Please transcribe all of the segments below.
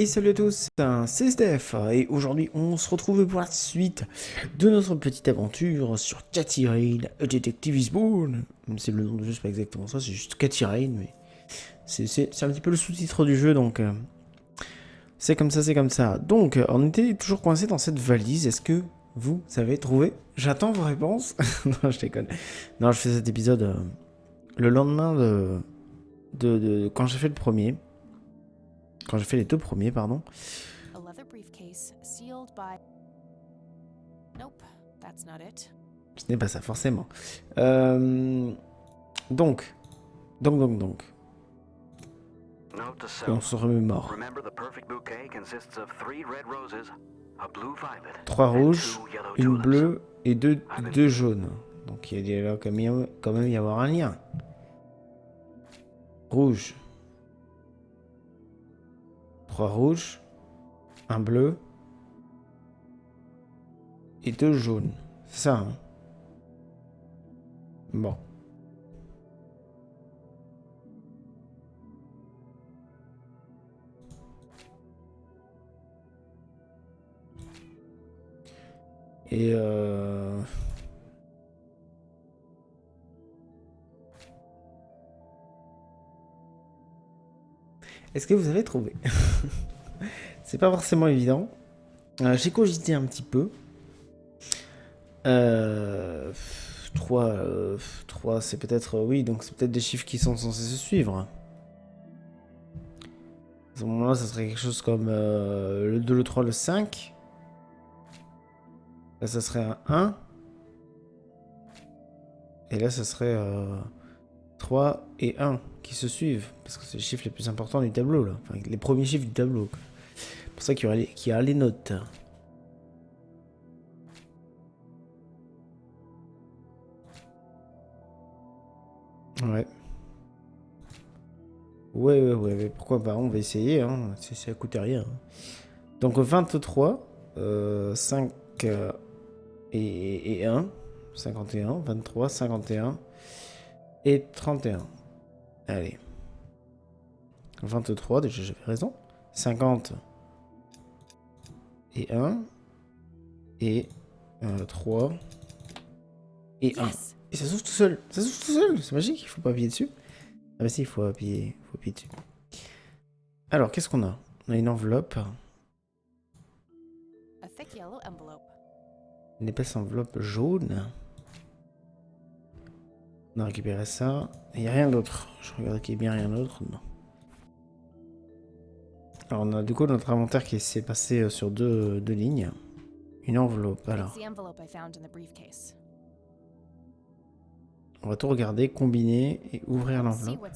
Et salut à tous, c'est Steph et aujourd'hui on se retrouve pour la suite de notre petite aventure sur Cathy Rain, A Detective is Born. C'est le nom du jeu, c'est pas exactement ça, c'est juste Cathy Rain, mais c'est un petit peu le sous-titre du jeu, donc c'est comme ça, c'est comme ça. Donc on était toujours coincé dans cette valise, est-ce que vous avez trouvé? J'attends vos réponses. Non, je déconne. Non, je fais cet épisode le lendemain de quand j'ai fait le premier. Quand j'ai fait les deux premiers, pardon. Ce n'est pas ça, forcément. Donc. On se remémore. 3 rouges, une bleue et deux jaunes. Donc il va quand même y avoir un lien. Rouge. 3 rouges, un bleu et 2 jaunes. C'est ça, hein? Bon. Et est-ce que vous avez trouvé? C'est pas forcément évident. J'ai cogité un petit peu. 3, c'est peut-être... oui, donc c'est peut-être des chiffres qui sont censés se suivre. À ce moment-là, ça serait quelque chose comme le 2, le 3, le 5. Là, ça serait un 1. Et là, ça serait 3 et 1 qui se suivent. Parce que c'est les chiffres les plus importants du tableau, là. Enfin, les premiers chiffres du tableau, quoi. C'est pour ça qu'il y a les notes. Ouais. Ouais, pourquoi pas, on va essayer, hein. Ça coûte rien. Donc 23, 5 et 1, 51, 23, 51 et 31. Allez. 23, déjà j'avais raison. 50 et 1 et 3 et 1. Et ça s'ouvre tout seul. Ça s'ouvre tout seul. C'est magique, il faut pas appuyer dessus. Ah bah si, il faut appuyer dessus. Alors, qu'est-ce qu'on a? On a une enveloppe. Une épaisse enveloppe jaune. On a récupéré ça. Il n'y a rien d'autre. Je regarde qu'il n'y ait bien rien d'autre. Non. Alors, on a du coup notre inventaire qui s'est passé sur deux lignes. Une enveloppe, alors. On va tout regarder, combiner et ouvrir l'enveloppe.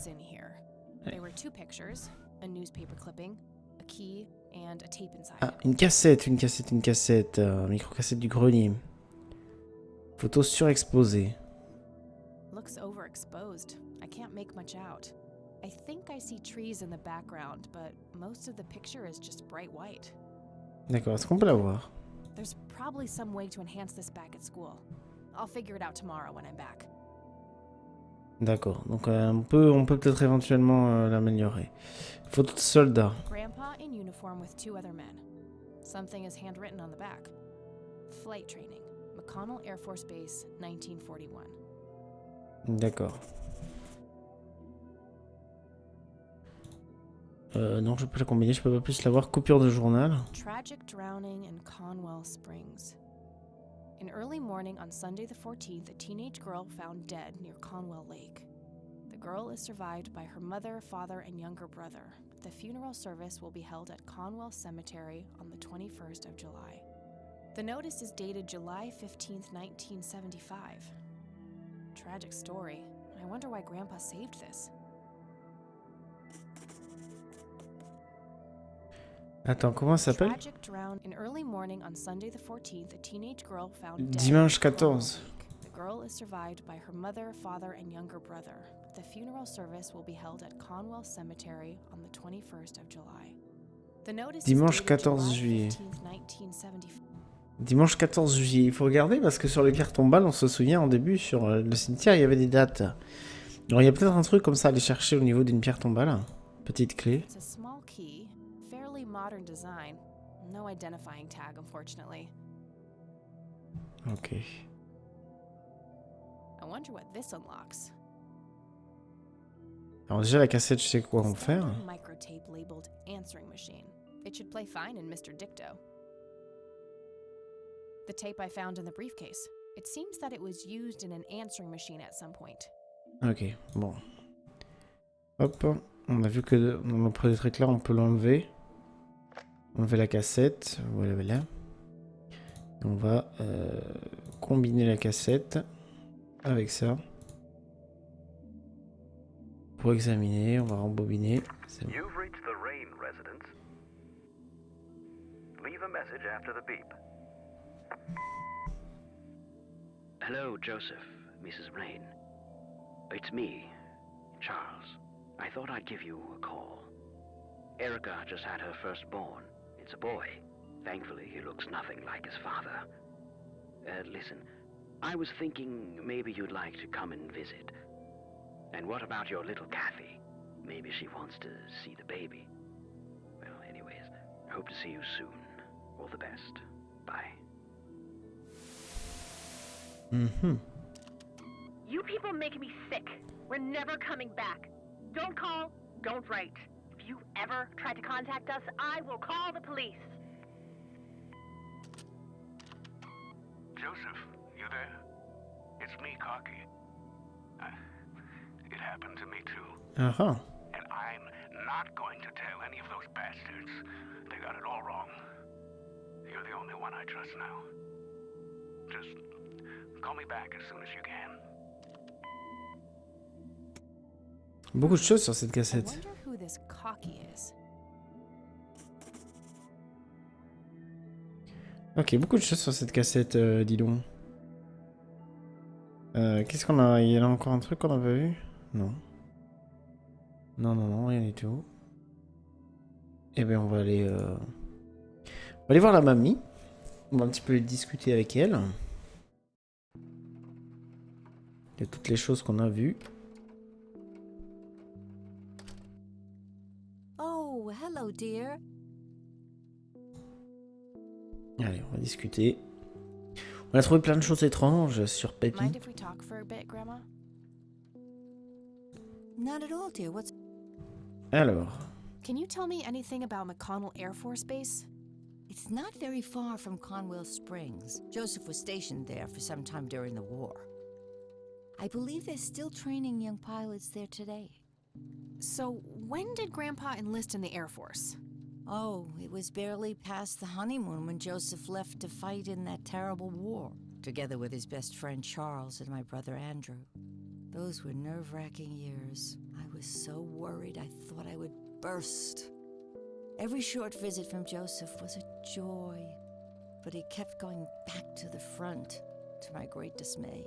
Ah, une cassette. Micro-cassette du grenier. Photo surexposée. Looks overexposed. I can't make much out. I think I see trees in the background, but most of the picture is just bright white. D'accord, est-ce qu'on peut la voir? There's probably some way to enhance this back at school. I'll figure it out tomorrow when I'm back. D'accord, donc on peut peut-être éventuellement l'améliorer. Photo de soldat. Grandpa in uniform with 2 other men. Something is handwritten on the back. Flight training. McConnell Air Force Base, 1941. D'accord. Non, je peux la combiner, je peux pas plus la voir. Coupure de journal. Tragic drowning in Conwell Springs. In early morning on Sunday the 14th, a teenage girl found dead near Conwell Lake. The girl is survived by her mother, father, and younger brother. The funeral service will be held at Conwell Cemetery on the 21st of July. The notice is dated July 15th, 1975. Tragic story. I wonder why Grandpa saved this. Attends, comment ça s'appelle? Tragic drown in early morning on Sunday the 14th, a teenage girl found dead. Dimanche 14. The girl is survived by her mother, father, and younger brother. The funeral service will be held at Conwell Cemetery on the 21st of July. The notice Dimanche is dated 14 July juillet. 15th, 1975. Dimanche 14 juillet. Il faut regarder parce que sur les pierres tombales, on se souvient en début, sur le cimetière, il y avait des dates. Alors il y a peut-être un truc comme ça à aller chercher au niveau d'une pierre tombale. Petite clé. It's a small key, fairly modern design. No identifying tag, unfortunately. Ok. I wonder what this unlocks. Alors déjà la cassette, je sais quoi en faire. Standard microtape labeled answering machine. It should play fine in Mr. Dicto. The tape I found in the briefcase. It seems that it was used in an answering machine at some point. Ok, bon. Hop, on a vu que dans le premier truc là, on peut l'enlever. Enlever la cassette, voilà, voilà. On va combiner la cassette avec ça. Pour examiner, on va rembobiner. C'est bon. You've reached the Rain residence. Leave a message after the beep. Hello, Joseph, Mrs. Rain. It's me, Charles. I thought I'd give you a call. Erica just had her firstborn. It's a boy. Thankfully, he looks nothing like his father. Listen, I was thinking maybe you'd like to come and visit. And what about your little Kathy? Maybe she wants to see the baby. Well, anyways, hope to see you soon. All the best. Bye. Mhm. You people make me sick. We're never coming back. Don't call, don't write. If you ever try to contact us, I will call the police. Joseph, you there? It's me, Cocky. It happened to me too. Ah, And I'm not going to tell any of those bastards. They got it all wrong. You're the only one I trust now. Just call me back as soon as you can. beaucoup de choses sur cette I cassette. wonder who this cocky is. Ok, beaucoup de choses sur cette cassette, dis donc. Qu'est-ce qu'on a? Il y a encore un truc qu'on n'a pas vu? Non. Non, non, non, rien du tout. Eh bien, on va aller voir la mamie. On va un petit peu discuter avec elle. De toutes les choses qu'on a vues. Oh, hello, dear. Allez, on va discuter. On a trouvé plein de choses étranges sur Peppy. Mind if we talk for a bit, Grandma? Not at all, dear. What's... Alors, Can you tell me anything about McConnell Air Force Base? It's not very far from Conwell Springs. Joseph was stationed there for some time during the war. I believe they're still training young pilots there today. So, when did Grandpa enlist in the Air Force? Oh, it was barely past the honeymoon when Joseph left to fight in that terrible war, together with his best friend Charles and my brother Andrew. Those were nerve-wracking years. I was so worried I thought I would burst. Every short visit from Joseph was a joy, but he kept going back to the front, to my great dismay.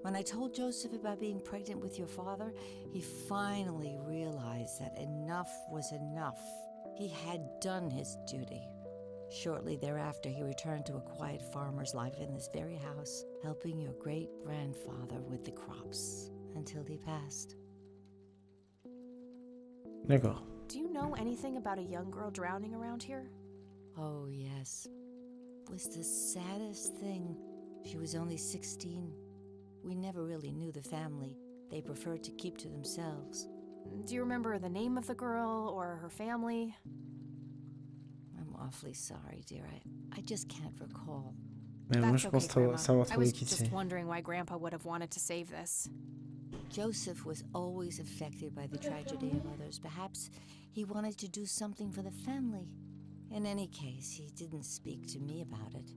When I told Joseph about being pregnant with your father, he finally realized that enough was enough. He had done his duty. Shortly thereafter, he returned to a quiet farmer's life in this very house, helping your great-grandfather with the crops until he passed. d'accord. Do you know anything about a young girl drowning around here? Oh, yes. It was the saddest thing. She was only 16. We never really knew the family. They preferred to keep to themselves. Do you remember the name of the girl or her family? I'm awfully sorry, dear. I just can't recall. Mais moi, That's je okay, pense Grandma. savoir I trouver was qui just c'est. wondering why Grandpa would have wanted to save this. Joseph was always affected by the tragedy of others. Perhaps he wanted to do something for the family. In any case, he didn't speak to me about it.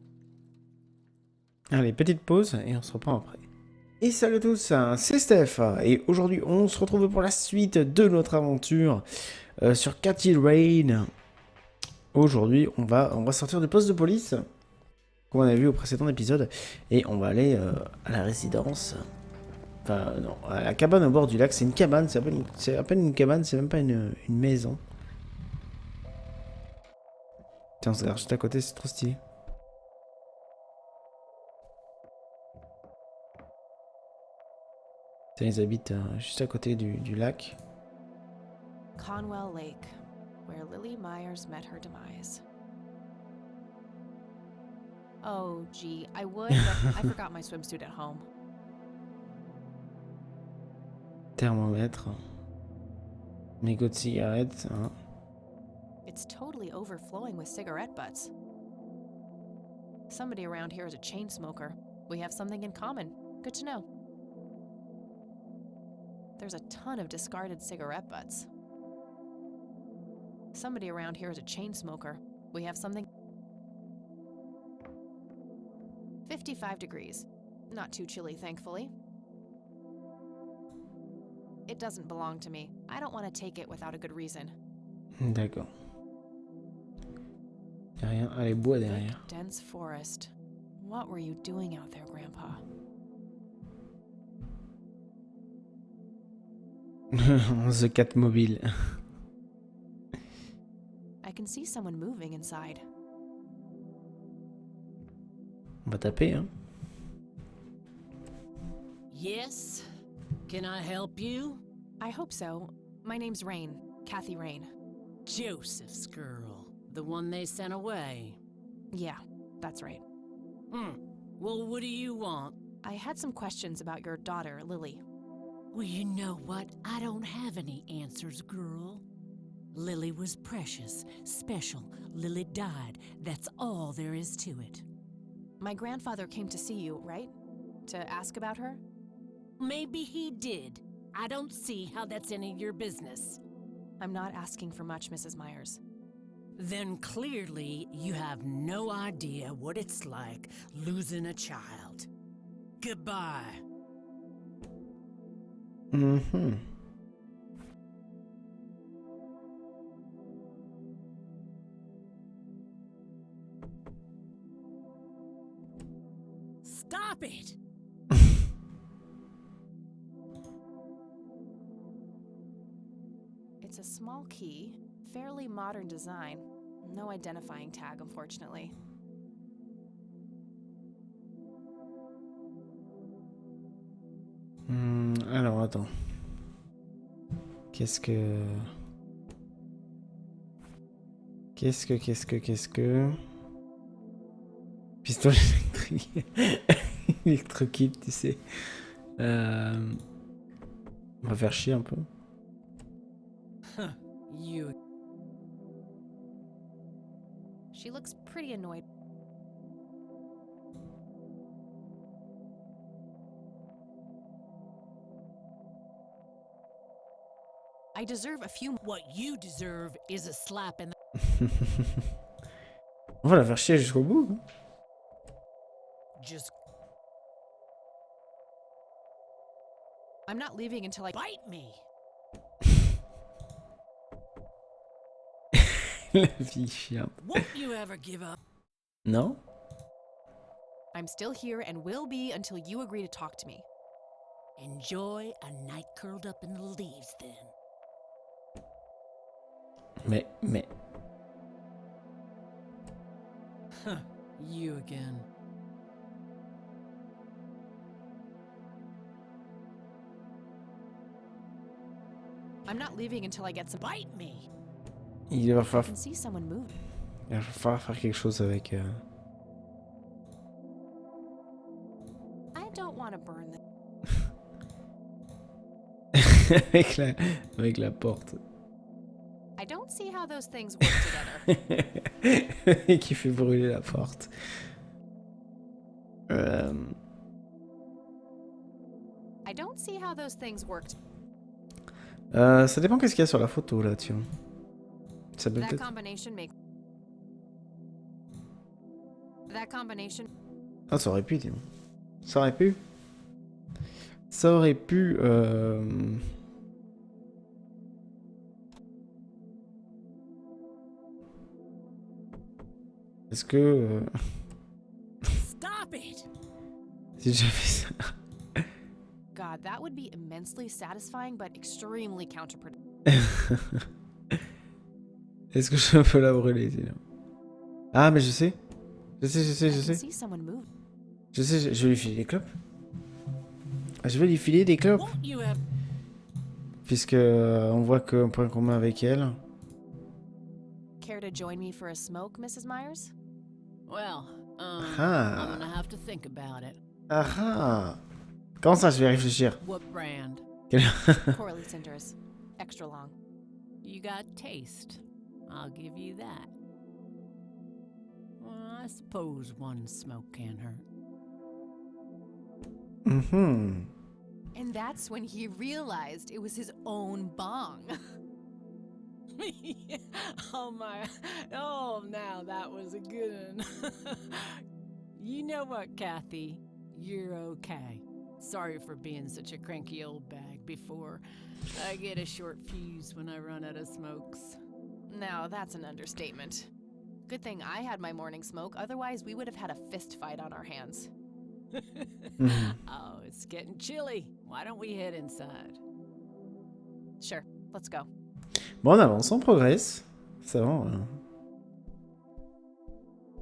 Allez, petite pause et on se reprend après. Et salut à tous, c'est Steph et aujourd'hui on se retrouve pour la suite de notre aventure sur Cathy Rain. Aujourd'hui on va sortir du poste de police, comme on a vu au précédent épisode, et on va aller à la résidence, enfin non, à la cabane au bord du lac. C'est une cabane, c'est à peine une cabane, c'est même pas une maison. Tiens, on se regarde juste à côté, c'est trop stylé. Ils habitent juste à côté du lac. Conwell Lake. where Lily Myers met her demise. Oh, gee, I would, but I forgot my swimsuit at home. Thermomètre. Mégot de cigarette. Hein. It's totally overflowing with cigarette butts. Somebody around here is a chain smoker. We have something in common. Good to know. There's a ton of discarded cigarette butts. Somebody around here is a chain smoker. We have something. 55 degrees. Not too chilly, thankfully. It doesn't belong to me. I don't want to take it without a good reason. D'accord. Y'a rien. Ah, les bois Thick, derrière. dense forest. What were you doing out there, Grandpa? The cat mobile. I can see someone moving inside. On va taper, hein. Yes? Can I help you? I hope so. My name's Rain. Kathy Rain. Joseph's girl. The one they sent away. Yeah, that's right. Well, what do you want? I had some questions about your daughter, Lily. Well, you know what? I don't have any answers, girl. Lily was precious, special. Lily died. That's all there is to it. My grandfather came to see you, right? To ask about her? Maybe he did. I don't see how that's any of your business. I'm not asking for much, Mrs. Myers. Then clearly you have no idea what it's like losing a child. Goodbye. Mm-hmm. Stop it! It's a small key, fairly modern design. No identifying tag, unfortunately. Alors, attends. Qu'est-ce que... Pistolet électrique. Électrocute, tu sais. On va faire chier un peu. You. She looks pretty annoyed. I deserve a few. What you deserve is a slap in the... On va la faire chier jusqu'au bout. Hein. Just I'm not leaving until I. bite me. La fille chiante. Won't you ever give up? Non? I'm still here and will be until you agree to talk to me. Enjoy a night curled up in the leaves, then. Mais... You again. I'm not leaving until I get some. Bite me. Il va I falloir... can see someone move. Il va falloir faire quelque chose avec... I don't want to burn this. avec la porte. I don't see how those things work together. Et qui fait brûler la porte. I don't see how those things worked. Ça dépend qu'est-ce qu'il y a sur la photo là, tu vois. Ça peut That peut-être... combination makes. That combination. Ah, ça aurait pu, dis-moi. Ça aurait pu. Ça aurait pu... Est-ce que... Stop it. Si j'avais ça... God, that would be immensely satisfying but extremely counterproductive. Est-ce que je peux la brûler, sinon? Ah, mais je sais. Je I sais. can see someone move. Je sais, je vais lui filer des clopes. Je vais lui filer des clopes. Won't you ever... Puisque on voit qu'un point commun avec elle. care to join me for a smoke, Mrs. Myers? Well, Ah. I'm gonna have to think about it. Ah ah. Comment ça, je vais réfléchir? What brand? Corley Cinders. Extra long. You got taste. I'll give you that. Well, I suppose one smoke can't hurt. Mhm. And that's when he realized it was his own bong. Oh my, oh now that was a good one. You know what, Kathy? You're okay. Sorry for being such a cranky old bag before. I get a short fuse when I run out of smokes. Now that's an understatement. Good thing I had my morning smoke, otherwise we would have had a fist fight on our hands. Oh, it's getting chilly. Why don't we head inside? Sure, let's go. Bon, on avance, on progresse. Ça va.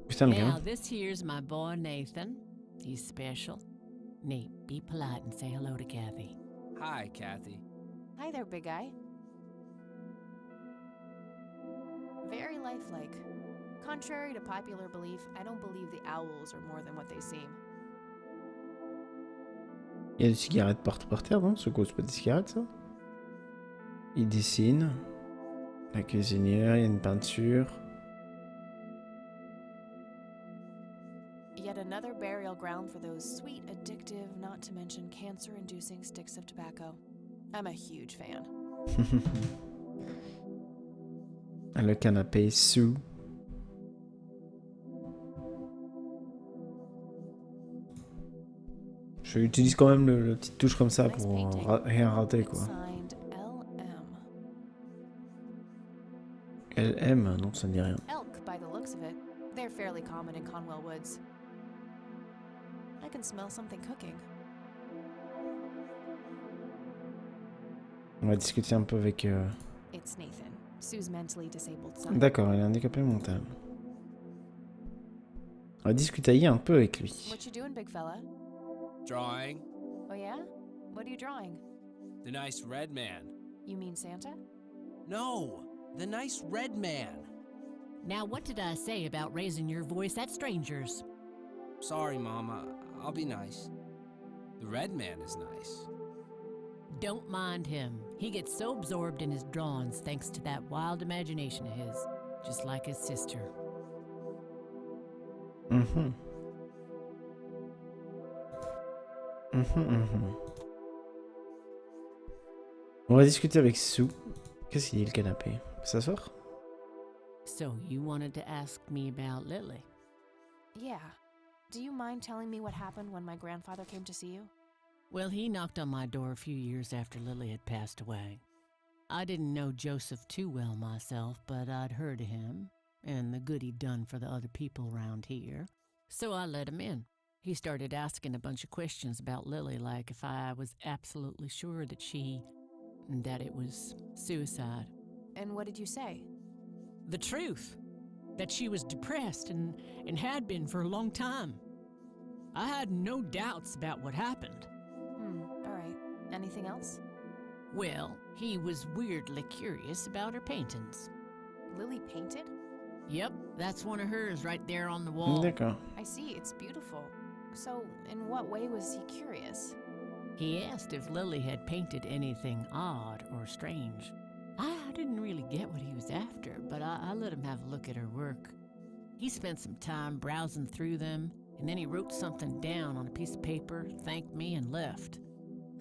Putain, le Now, gars. this here's my boy Nathan. He's special. Nate, be polite and say hello to Kathy. Hi, Kathy. Hi there, big guy. Very lifelike. Contrary to popular belief, I don't believe the owls are more than what they seem. Il y a des cigarettes partout par terre, non? C'est quoi, c'est pas des cigarettes, ça? Il dessine. La cuisinière, il y a une peinture. Yet another burial ground for those sweet, addictive, not to mention cancer-inducing sticks of tobacco. I'm a huge fan. Le canapé sous. Je utilise quand même le petit touche comme ça Nice pour painting. rien rater, quoi. Signed LM. LM, non, ça ne dit rien. Elk, by the looks of it. They're fairly common in Conwell Woods. I can smell something cooking. On va discuter un peu avec... It's Nathan, Sue's mentally disabled son. D'accord, il est handicapé mental. On va discuter un peu avec lui. What you doing, big fella? Drawing Oh yeah? What are you drawing? the nice red man. You mean Santa? No, the nice red man. Now, what did I say about raising your voice at strangers? Sorry, Mama. I'll be nice. The red man is nice. Don't mind him. He gets so absorbed in his drawings thanks to that wild imagination of his, just like his sister. Mhm. On va discuter avec Sue. Qu'est-ce qu'il dit, le canapé? S'asseoir? So you wanted to ask me about Lily? Yeah. Do you mind telling me what happened when my grandfather came to see you? Well, he knocked on my door a few years after Lily had passed away. I didn't know Joseph too well myself, but I'd heard of him and the good he'd done for the other people around here, so I let him in. He started asking a bunch of questions about Lily, like if I was absolutely sure that it was suicide. And what did you say? The truth. That she was depressed and had been for a long time. I had no doubts about what happened. All right. Anything else? Well, he was weirdly curious about her paintings. Lily painted? Yep, that's one of hers right there on the wall. D'accord. I see, it's beautiful. So, in what way was he curious? He asked if Lily had painted anything odd or strange. I didn't really get what he was after, but I let him have a look at her work. He spent some time browsing through them, and then he wrote something down on a piece of paper, thanked me, and left.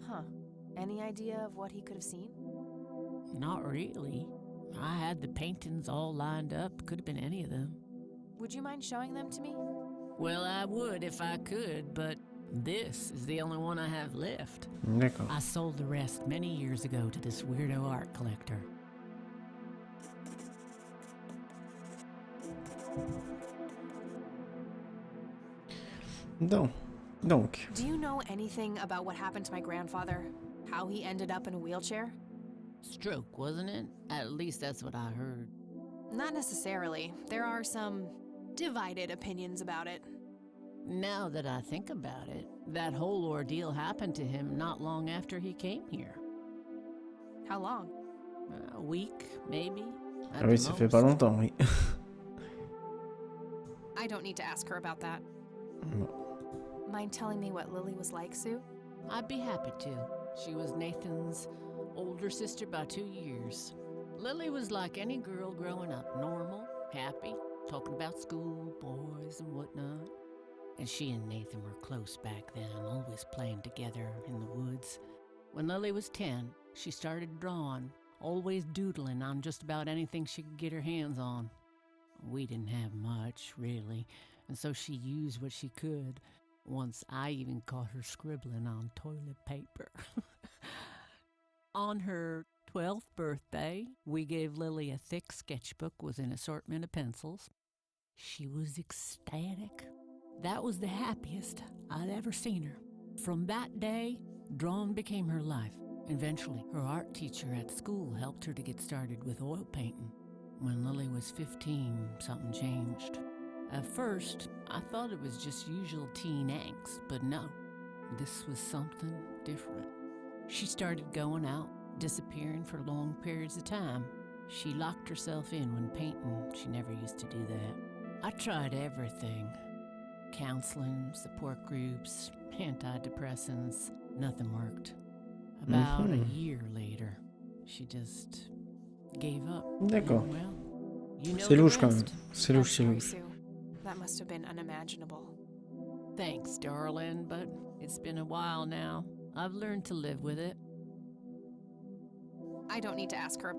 Huh. Any idea of what he could have seen? Not really. I had the paintings all lined up. Could have been any of them. Would you mind showing them to me? Well, I would if I could, but this is the only one I have left. D'accord. I sold the rest many years ago to this weirdo art collector. Donc. Do you know anything about what happened to my grandfather? How he ended up in a wheelchair? Stroke, wasn't it? At least that's what I heard. Not necessarily. There are some divided opinions about it. Now that I think about it, that whole ordeal happened to him not long after he came here. How long? A week, maybe. Ah oui, ça fait pas longtemps, oui. I don't need to ask her about that. Bon. Mind telling me what Lily was like, Sue? I'd be happy to. She was Nathan's older sister by 2 years. Lily was like any girl growing up, normal, happy, talking about school, boys, and whatnot. And she and Nathan were close back then, always playing together in the woods. When Lily was 10, she started drawing, always doodling on just about anything she could get her hands on. We didn't have much, really, and so she used what she could. Once I even caught her scribbling on toilet paper. On her 12th birthday, we gave Lily a thick sketchbook with an assortment of pencils. She was ecstatic. That was the happiest I'd ever seen her. From that day, drawing became her life. Eventually, her art teacher at school helped her to get started with oil painting. When Lily was 15, something changed. At first, I thought it was just usual teen angst, but no, this was something different. She started going out, disappearing for long periods of time. She locked herself in when painting. She never used to do that. I tried everything. Counseling, support groups, antidepressants. Nothing worked. About a year later, she just gave up. D'accord. Well, you know C'est the louche quand même. rest. C'est I'm louche, c'est sorry, louche. Sue. That must have been unimaginable. Thanks, darling, but it's been a while now. I've learned to live with it. I don't need to ask her.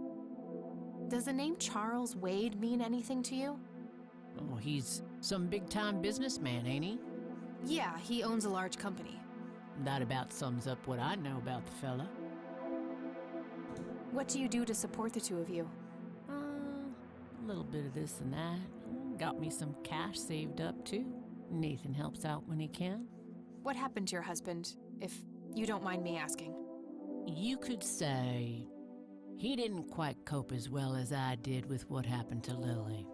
Does the name Charles Wade mean anything to you? Oh, he's some big-time businessman, ain't he? Yeah, he owns a large company. That about sums up what I know about the fella. What do you do to support the two of you? A little bit of this and that. Got me some cash saved up, too. Nathan helps out when he can. What happened to your husband, if you don't mind me asking? You could say he didn't quite cope as well as I did with what happened to Lily.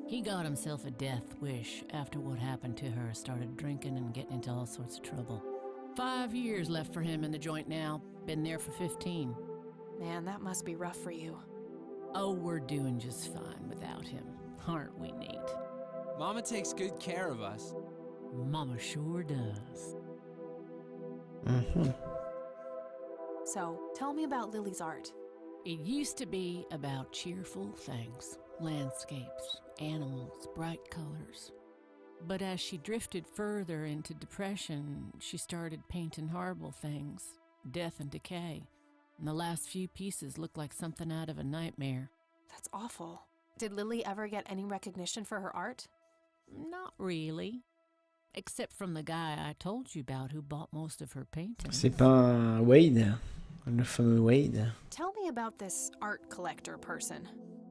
He got himself a death wish after what happened to her, started drinking and getting into all sorts of trouble. 5 years left for him in the joint now. Been there for 15. Man, that must be rough for you. Oh, we're doing just fine without him, aren't we, Nate? Mama takes good care of us. Mama sure does. So, tell me about Lily's art. It used to be about cheerful things, landscapes, animals, bright colors. But as she drifted further into depression, she started painting horrible things, death and decay. And the last few pieces looked like something out of a nightmare. That's awful. Did Lily ever get any recognition for her art? Not really. Except from the guy I told you about who bought most of her paintings. C'est pas Wade, le fameux Wade. Tell me about this art collector person.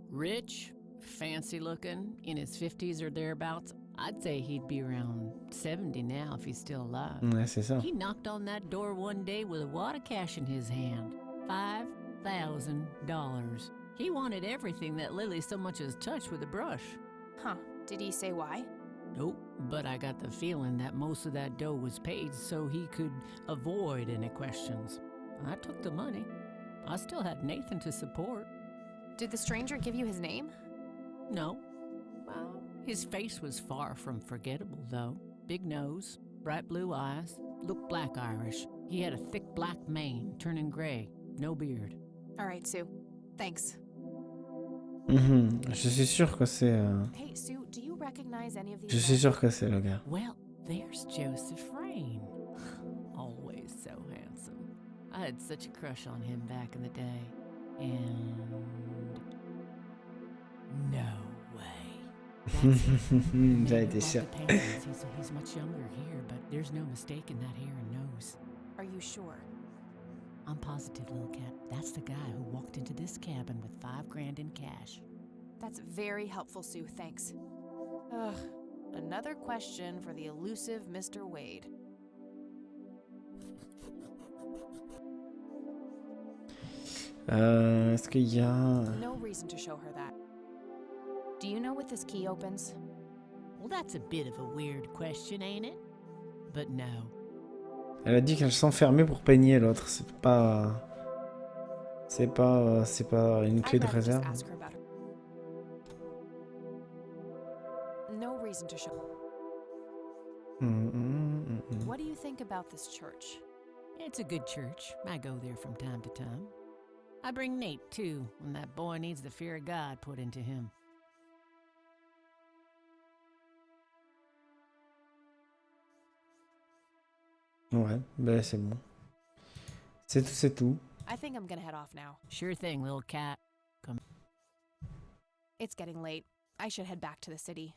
Rich, fancy looking, in his 50s or thereabouts. I'd say he'd be around 70 now if he's still alive. Ouais, c'est ça. He knocked on that door one day with a wad of cash in his hand. $5,000. He wanted everything that Lily so much as touched with a brush. Huh. Did he say why? Nope, but I got the feeling that most of that dough was paid so he could avoid any questions. I took the money. I still had Nathan to support. Did the stranger give you his name? No. Well, his face was far from forgettable, though. Big nose, bright blue eyes, looked black Irish. He had a thick black mane, turning gray, no beard. All right, Sue. Thanks. Je suis sûr que c'est. Hey, Sue, do you recognize any of these Je suis men? sûr que c'est le gars. Well, there's Joseph Rain. Always so handsome. I had such a crush on him back in the day. And no way. That's it. J'avais été sûr. About the paintings, he's much younger here, but there's no mistaking that hair and nose. Are you sure? I'm positive, little cat. That's the guy who walked into this cabin with $5,000 in cash. That's very helpful, Sue. Thanks. Ugh. Another question for the elusive Mr. Wade. Est-ce qu'il y a. No reason to show her that. Do you know what this key opens? Well, that's a bit of a weird question, ain't it? But no. Elle a dit qu'elle s'enfermait pour peigner l'autre. C'est pas une clé I'd de rather just réserve. ask her about her. No reason to show. What do you think about this church? It's a good church. I go there from time to time. I bring Nate, too, when that boy needs the fear of God put into him. Ouais, ben c'est bon. C'est tout. I think I'm gonna head off now. Sure thing, little cat. It's getting late. I should head back to the city.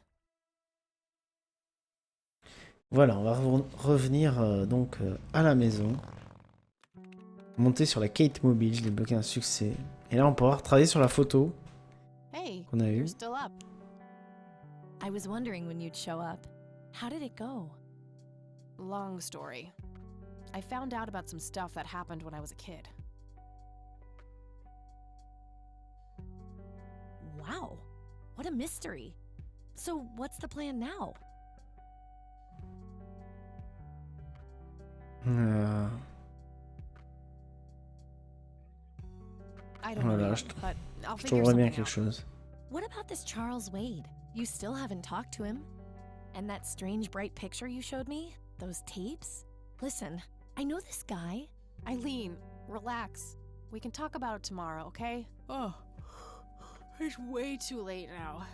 Voilà, on va revenir donc à la maison. Monter sur la Kate Mobile, je l'ai bloqué un succès. Et là, on pourra travailler sur la photo Hey, qu'on a eue. you're still up. I was wondering when you'd show up. How did it go? Long story. I found out about some stuff that happened when I was a kid. Wow, what a mystery. So what's the plan now? I don't know Voilà, yet, but I'll je figure trouverai bien something quelque out. chose. What about this Charles Wade? You still haven't talked to him? And that strange bright picture you showed me? Those tapes? Listen, I know this guy. Eileen, relax. We can talk about it tomorrow, okay? Oh, it's way too late now.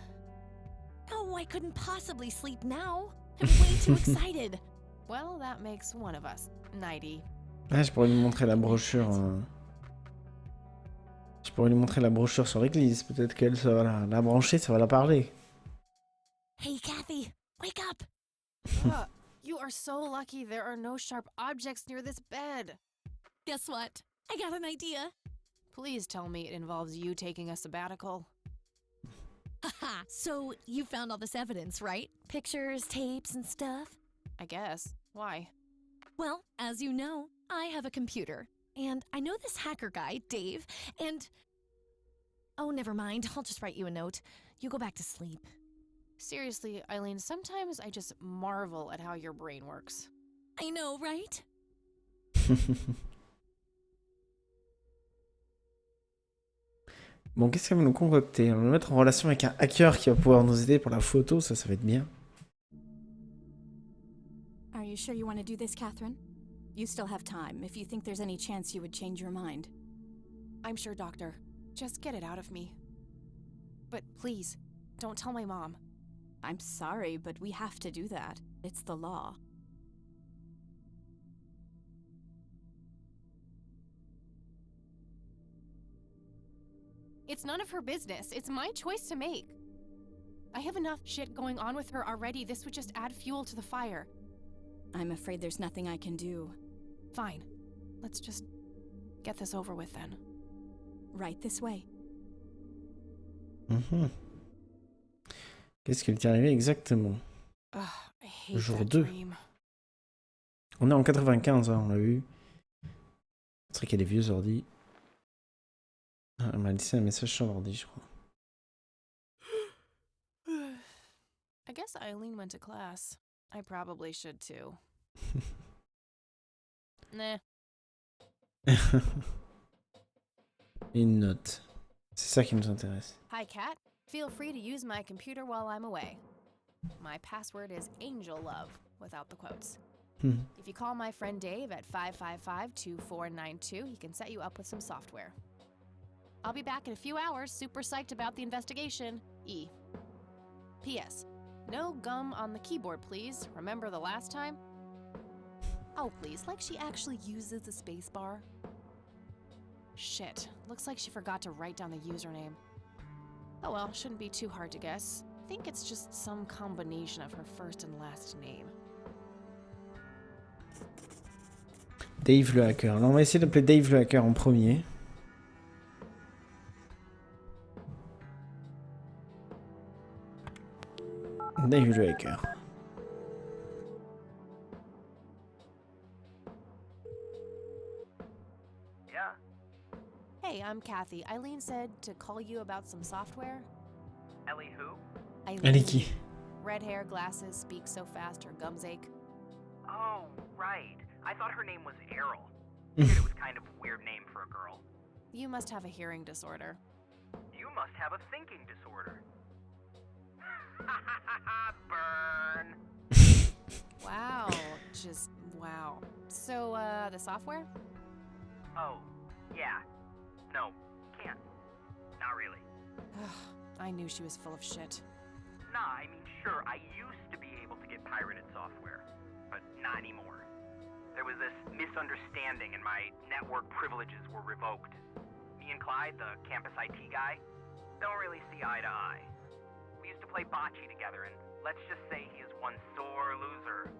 No, I couldn't possibly sleep now. I'm way too excited. Well, that makes one of us. Nighty. Ah, je pourrais lui montrer la brochure. Je pourrais lui montrer la brochure sur l'église. Peut-être qu'elle, ça va la brancher, ça va la parler. Hey, Kathy, wake up. You are so lucky there are no sharp objects near this bed. Guess what? I got an idea. Please tell me it involves you taking a sabbatical. Haha, so you found all this evidence, right? Pictures, tapes, and stuff? I guess. Why? Well, as you know, I have a computer. And I know this hacker guy, Dave, and... Oh, never mind. I'll just write you a note. You go back to sleep. Seriously, Eileen, sometimes I just marvel at how your brain works. I know, right? Bon, qu'est-ce qu'elle va nous concocter? On va le mettre en relation avec un hacker qui va pouvoir nous aider pour la photo, ça va être bien. Are you sure you want to do this, Catherine? You still have time, if you think there's any chance you would change your mind. I'm sure, Doctor. Just get it out of me. But please, don't tell my mom. I'm sorry, but we have to do that. It's the law. It's none of her business. It's my choice to make. I have enough shit going on with her already. This would just add fuel to the fire. I'm afraid there's nothing I can do. Fine. Let's just get this over with then. Right this way. Qu'est-ce qui lui est arrivé exactement? Ugh, I hate Jour that 2. dream. On est en 95, hein, on l'a vu. C'est vrai qu'il y a des vieux ordi. Ah, elle m'a laissé un message sur l'ordi, je crois. I guess Eileen went to class. I probably should too. Nah. Une note. C'est ça qui nous intéresse. Hi, Kat. Feel free to use my computer while I'm away. My password is Angel Love, without the quotes. If you call my friend Dave at 555-2492, he can set you up with some software. I'll be back in a few hours, super psyched about the investigation. E. P.S. No gum on the keyboard, please. Remember the last time? Oh, please, like she actually uses the space bar. Shit, looks like she forgot to write down the username. Oh well, shouldn't be too hard to guess. I think it's just some combination of her first and last name. Dave le hacker. Alors on va essayer d'appeler Dave le hacker en premier. Dave le hacker. Yeah? Hey, I'm Kathy. Eileen said to call you about some software. Ellie who? Eileen. Elle est qui? Red hair, glasses, speaks so fast her gums ache. Oh, right. I thought her name was Errol. Figured it was kind of a weird name for a girl. You must have a hearing disorder. You must have a thinking disorder. Burn. Wow, just wow. So, the software? Oh, yeah. No, can't. Not really. I knew she was full of shit. Nah, I mean, sure, I used to be able to get pirated software, but not anymore. There was this misunderstanding and my network privileges were revoked. Me and Clyde, the campus IT guy, don't really see eye to eye. We used to play bocce together, and let's just say he is one sore loser.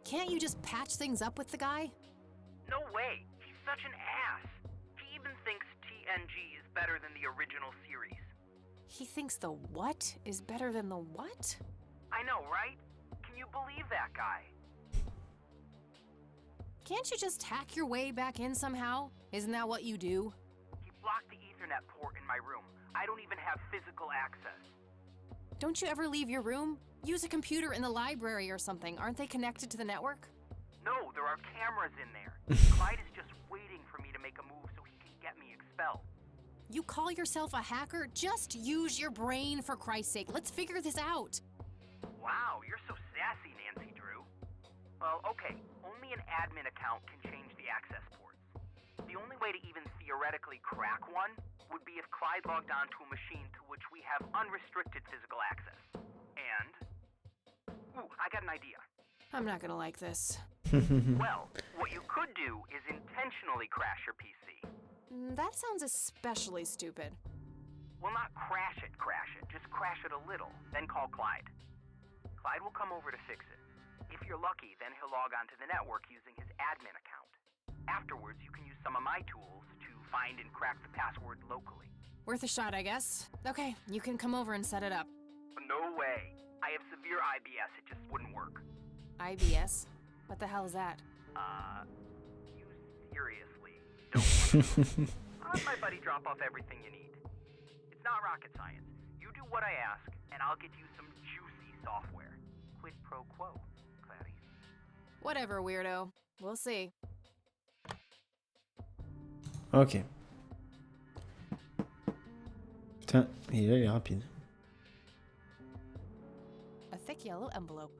Can't you just patch things up with the guy? No way. He's such an ass. He even thinks TNG is better than the original series. He thinks the what is better than the what? I know, right? Can you believe that guy? Can't you just hack your way back in somehow? Isn't that what you do? He blocked the Ethernet port in my room. I don't even have physical access. Don't you ever leave your room? Use a computer in the library or something. Aren't they connected to the network? No, there are cameras in there. Clyde is just waiting for me to make a move so he can get me expelled. You call yourself a hacker? Just use your brain, for Christ's sake. Let's figure this out. Wow, you're so sassy, Nancy Drew. Well, okay, only an admin account can change the access ports. The only way to even theoretically crack one would be if Clyde logged onto a machine to which we have unrestricted physical access. And... ooh, I got an idea. I'm not gonna like this. Well, what you could do is intentionally crash your PC. That sounds especially stupid. Well, not crash it, just crash it a little, then call Clyde. Clyde will come over to fix it. If you're lucky, then he'll log onto the network using his admin account. Afterwards, you can use some of my tools to find and crack the password locally. Worth a shot, I guess. Okay, you can come over and set it up. No way. I have severe IBS, it just wouldn't work. IBS? What the hell is that? You seriously don't I'll let my buddy drop off everything you need. It's not rocket science. You do what I ask, and I'll get you some juicy software. Quid pro quo, Clarice. Whatever, weirdo. We'll see. Ok. Putain, et là il est rapide. A thick yellow envelope.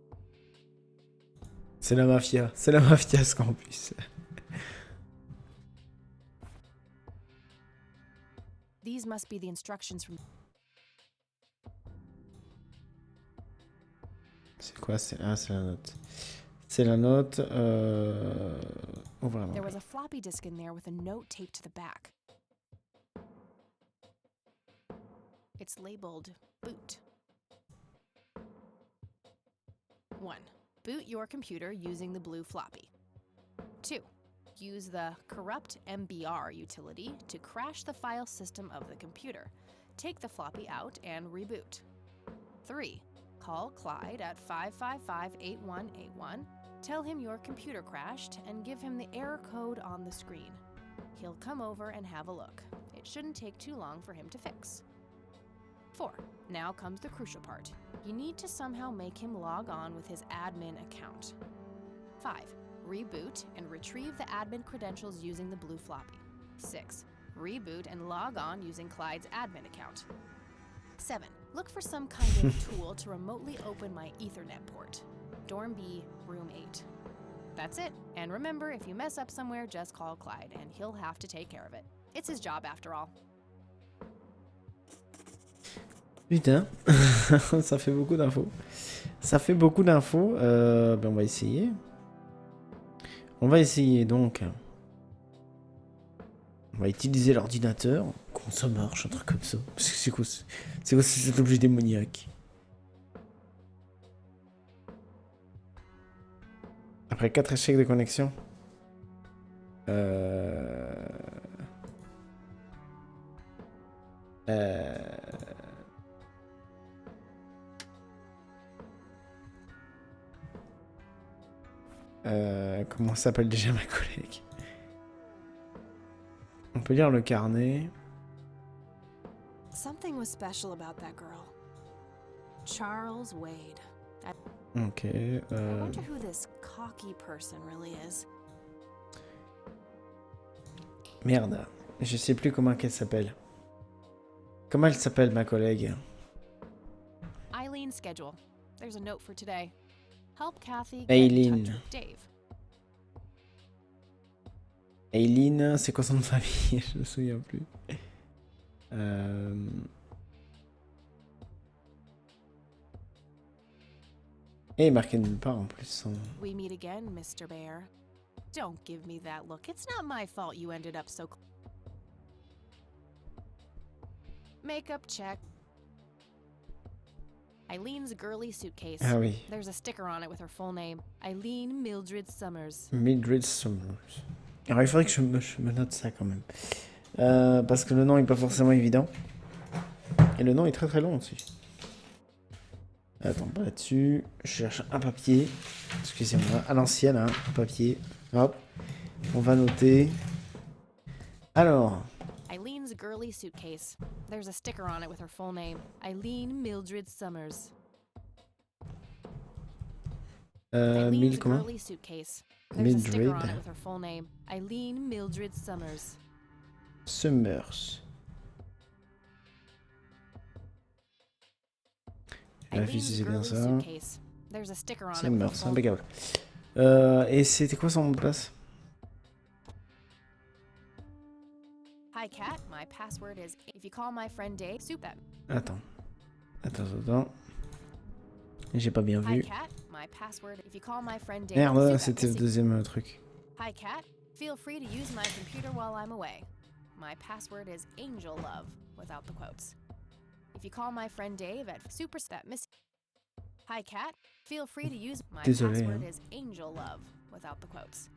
C'est la mafia ce qu'en plus. These must be the instructions from... C'est quoi? C'est la note. C'est la note. Ouvre la There main. was a floppy disk in there with a note taped to the back. It's labeled boot. 1. Boot your computer using the blue floppy. 2. Use the corrupt MBR utility to crash the file system of the computer. Take the floppy out and reboot. 3. Call Clyde at 555-8181. Tell him your computer crashed and give him the error code on the screen. He'll come over and have a look. It shouldn't take too long for him to fix. 4. Now comes the crucial part. You need to somehow make him log on with his admin account. 5. Reboot and retrieve the admin credentials using the blue floppy. 6. Reboot and log on using Clyde's admin account. 7. Look for some kind of tool to remotely open my Ethernet port. Dorm B, room 8. That's it. And remember, if you mess up somewhere, just call Clyde, and he'll have to take care of it. It's his job after all. Putain, ça fait beaucoup d'infos. Ça fait beaucoup d'infos. Ben on va essayer. On va essayer donc. On va utiliser l'ordinateur. Comment ça marche, un truc comme ça? C'est quoi cet objet démoniaque? Après 4 échecs de connexion. Comment s'appelle déjà ma collègue? On peut lire le carnet. Something was special about that girl. Charles Wade. Ok. I wonder who this cocky person really is. Merde, je sais plus comment qu'elle s'appelle. Comment elle s'appelle, ma collègue? Eileen's schedule. There's a note for today. Help Kathy get in Eileen. touch with Dave. Eileen, c'est quoi son nom de famille? Je me souviens plus. Et il est marqué nulle part en plus. Son... We meet again, Mr. Bear. Don't give me that look. It's not my fault you ended up so... Makeup check. Eileen's girly suitcase. Ah oui. There's a sticker on it with her full name. Eileen Mildred Summers. Mildred Summers. Alors il faudrait que je me note ça quand même. Parce que le nom est pas forcément évident. Et le nom est très très long aussi. Attends, pas là-dessus. Je cherche un papier. Excusez-moi, à l'ancienne, hein, un papier. Hop. On va noter. Alors. Eileen's girly suitcase. There's a sticker on it with her full name. Eileen Mildred Summers. Mille comment? Girly suitcase. There's a sticker on it Mildred with her full name. Eileen Mildred Summers. Summers. Vérifie si c'est bien ça. Summers, impeccable. Et c'était quoi son mot de passe? Hi Cat, my password is if you call my friend Dave, soup that. Attends. J'ai pas bien Hi vu. Cat, my password if you call my friend Dave. Merde, c'était le deuxième truc. Hi Cat, feel free to use my computer while I'm away. My password is angel love without the quotes. If you call my friend Dave at super that miss. Hi Cat, feel free to use my password is angel love without the quotes.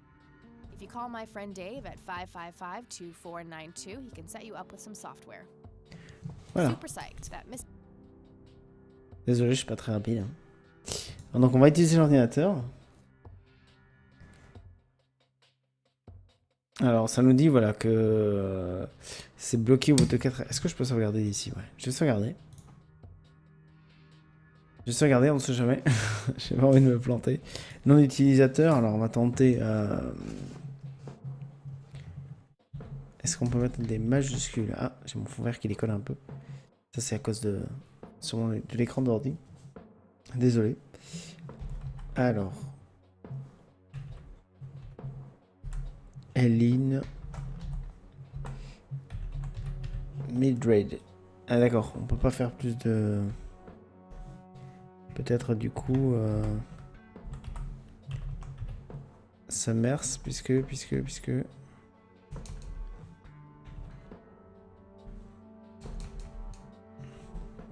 If you call my friend Dave at 555-2492, he can set you up with some software. Voilà. Super psyched that miss. Désolé, je suis pas très rapide. Alors, donc on va utiliser l'ordinateur. Alors ça nous dit voilà que c'est bloqué au bout de 4. Est-ce que je peux sauvegarder ici? Ouais, je vais sauvegarder. Je vais sauvegarder, on ne sait jamais. J'ai pas envie de me planter. Non utilisateur, alors on va tenter. Est-ce qu'on peut mettre des majuscules? Ah, j'ai mon fond vert qui décolle un peu. Ça c'est à cause de l'écran d'ordi. Désolé. Alors. Eileen Mildred. Ah d'accord, on peut pas faire plus de... Peut-être du coup... Summers, puisque...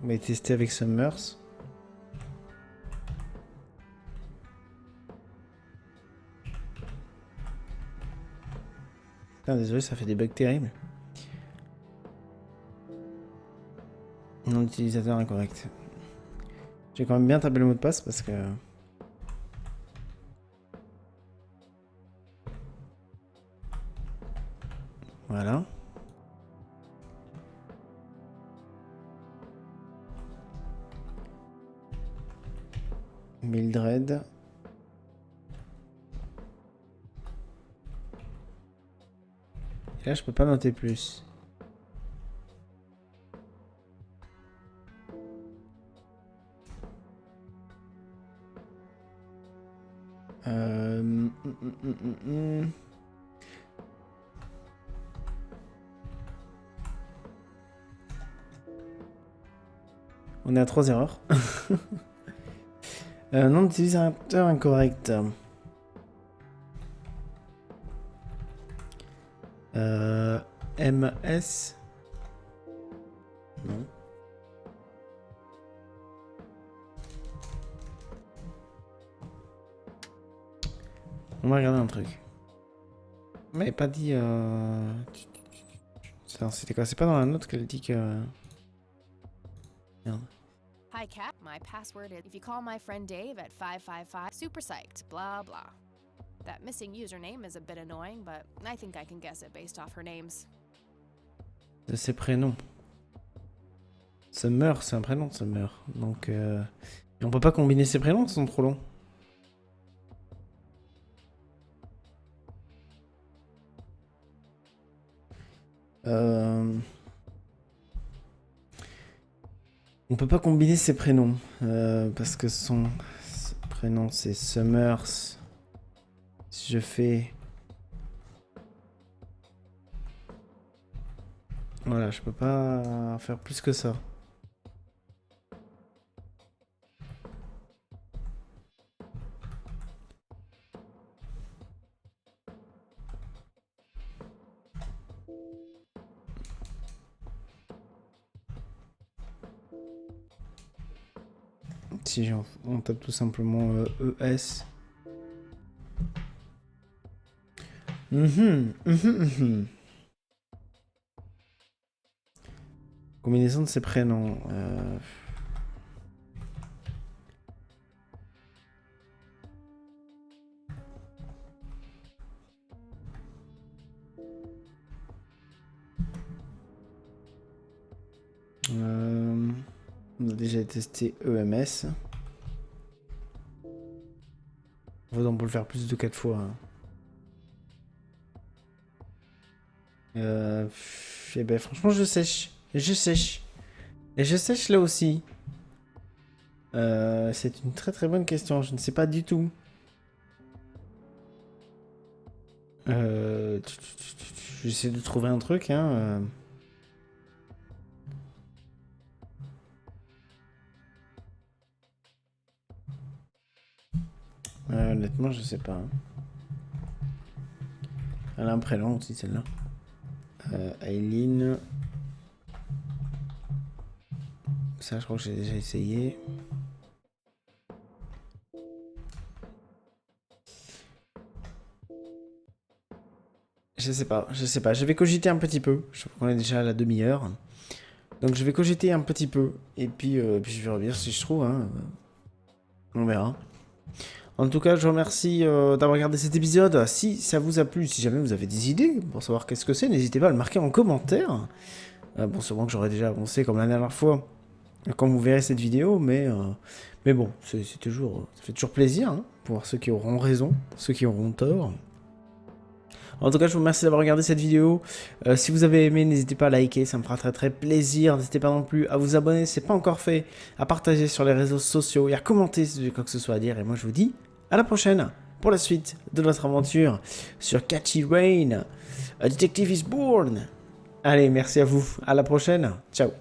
On va tester avec Summers. Putain, désolé, ça fait des bugs terribles. Non utilisateur incorrect. J'ai quand même bien tapé le mot de passe parce que... Voilà. Mildred. Et là, je peux pas noter plus. On est à 3 erreurs. Nom d'utilisateur incorrect. MS. Non. On va regarder un truc. On m'avait pas dit... C'était quoi? C'est pas dans la note qu'elle dit que... Merde. Hi Cat, my password is if you call my friend Dave at 555 super psyched, blah blah. That missing username is a bit annoying, but I think I can guess it based off her names. De ses prénoms. Summer, c'est un prénom de Summer. Donc, et on peut pas combiner ses prénoms, ils sont trop longs. On peut pas combiner ces prénoms parce que son prénom c'est Summers. Si je fais... Voilà, je peux pas faire plus que ça. Si on tape tout simplement ES. Combinaison de ces prénoms. On a déjà testé EMS. On peut le faire plus de 4 fois. Et ben franchement je sèche. Je sèche. Et je sèche là aussi. C'est une très très bonne question. Je ne sais pas du tout. J'essaie de trouver un truc. Hein. Honnêtement, je sais pas. Hein. Elle a un prénom aussi, celle-là. Aileen. Ça, je crois que j'ai déjà essayé. Je sais pas. Je vais cogiter un petit peu. Je crois qu'on est déjà à la demi-heure. Donc je vais cogiter un petit peu. Et puis, je vais revenir si je trouve. Hein. On verra. En tout cas, je vous remercie d'avoir regardé cet épisode. Si ça vous a plu, si jamais vous avez des idées pour savoir qu'est-ce que c'est, n'hésitez pas à le marquer en commentaire. Bon, sûrement que j'aurais déjà avancé comme la dernière fois quand vous verrez cette vidéo, mais bon, ça fait toujours plaisir hein, pour voir ceux qui auront raison, ceux qui auront tort. En tout cas, je vous remercie d'avoir regardé cette vidéo. Si vous avez aimé, n'hésitez pas à liker, ça me fera très très plaisir. N'hésitez pas non plus à vous abonner, si ce n'est pas encore fait, à partager sur les réseaux sociaux et à commenter si vous avez quoi que ce soit à dire. Et moi, je vous dis à la prochaine pour la suite de notre aventure sur Catchy Rain, A Detective is Born. Allez, merci à vous. À la prochaine. Ciao.